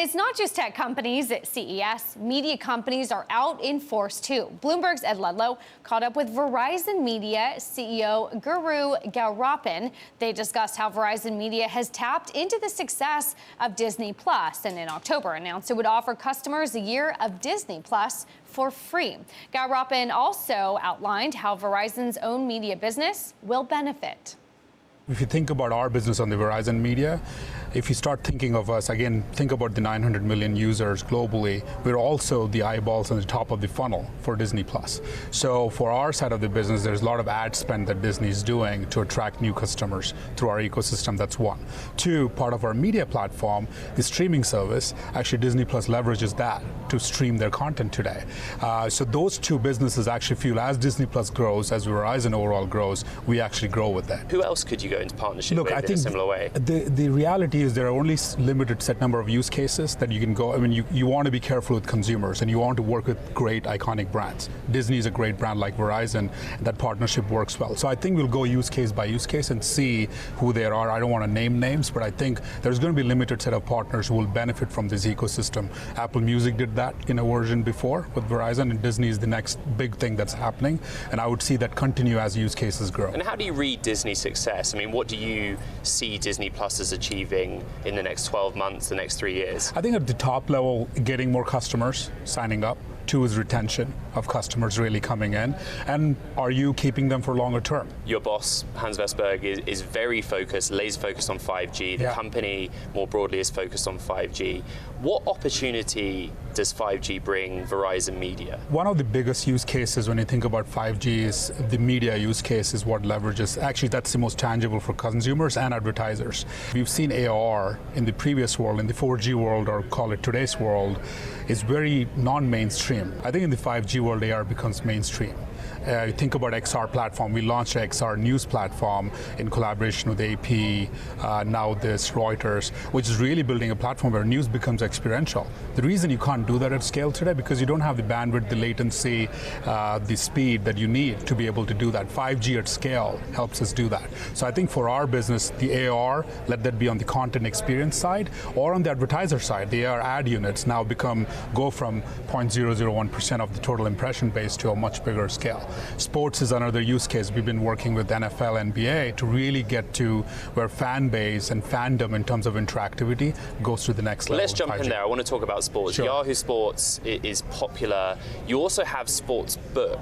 It's not just tech companies at CES. Media companies are out in force, too. Bloomberg's Ed Ludlow caught up with Verizon Media CEO Guru Gowrappan. They discussed how Verizon Media has tapped into the success of Disney Plus and in October announced it would offer customers a year of Disney Plus for free. Gowrappan also outlined how Verizon's own media business will benefit. If you think about our business on the Verizon Media, if you start thinking of us, again, think about the 900 million users globally. We're also the eyeballs on the top of the funnel for Disney Plus. So for our side of the business, there's a lot of ad spend that Disney's doing to attract new customers through our ecosystem. That's one. Two, part of our media platform, the streaming service, actually Disney Plus leverages that to stream their content today. So those two businesses actually feel as Disney Plus grows, as Verizon overall grows, we actually grow with that. Who else could you go into partnership with in a similar way? The reality is there are only limited set number of use cases that you can go. I mean, you want to be careful with consumers and you want to work with great iconic brands. Disney is a great brand like Verizon, and that partnership works well. So I think we'll go use case by use case and see who there are. I don't want to name names, but I think there's going to be a limited set of partners who will benefit from this ecosystem. Apple Music did that in a version before with Verizon, and Disney is the next big thing that's happening, and I would see that continue as use cases grow. And how do you read Disney's success? I mean, what do you see Disney Plus as achieving in the next 12 months, the next 3 years? I think at the top level, getting more customers signing up. Two is retention of customers really coming in. And are you keeping them for longer term? Your boss, Hans Vestberg, is very focused, laser focused on 5G. The company more broadly is focused on 5G. What opportunity does 5G bring Verizon Media? One of the biggest use cases when you think about 5G is the media use case is what leverages. Actually, that's the most tangible for consumers and advertisers. We've seen AR in the previous world, in the 4G world, or call it today's world, is very non-mainstream. I think in the 5G world, AR becomes mainstream. You think about XR platform. We launched an XR news platform in collaboration with AP, now this Reuters, which is really building a platform where news becomes experiential. The reason you can't do that at scale today, because you don't have the bandwidth, the latency, the speed that you need to be able to do that. 5G at scale helps us do that. So I think for our business, the AR, let that be on the content experience side or on the advertiser side. The AR ad units now go from 0.001% of the total impression base to a much bigger scale. Sports is another use case. We've been working with NFL, NBA to really get to where fan base and fandom in terms of interactivity goes to the next level. Let's jump in there. I want to talk about sports. Sure. Yahoo Sports is popular. You also have Sports Book.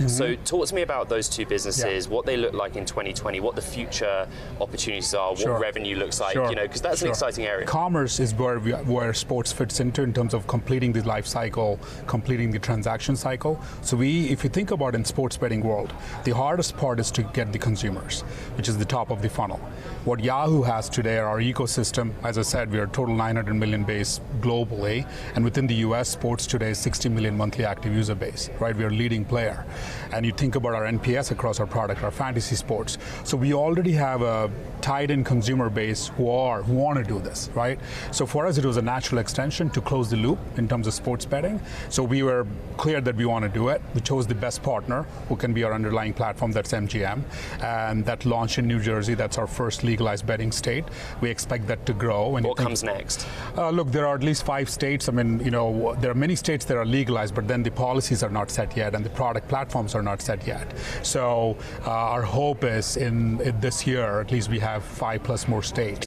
So talk to me about those two businesses, what they look like in 2020, what the future opportunities are, what revenue looks like, you know, because that's an exciting area. Commerce is where sports fits into in terms of completing the life cycle, completing the transaction cycle. So if you think about in sports betting world, the hardest part is to get the consumers, which is the top of the funnel. What Yahoo has today, our ecosystem, as I said, we are a total 900 million base globally, and within the US, sports today is 60 million monthly active user base, right? We are a leading player. And you think about our NPS across our product, our fantasy sports. So we already have a tied-in consumer base who want to do this, right? So for us, it was a natural extension to close the loop in terms of sports betting. So we were clear that we want to do it. We chose the best partner, who can be our underlying platform, that's MGM, and that launched in New Jersey. That's our first legalized betting state. We expect that to grow. What comes next? Look, there are at least 5 states. I mean, you know, there are many states that are legalized, but then the policies are not set yet, and the product platforms are not set yet. So our hope is in this year, at least we have 5+ more states.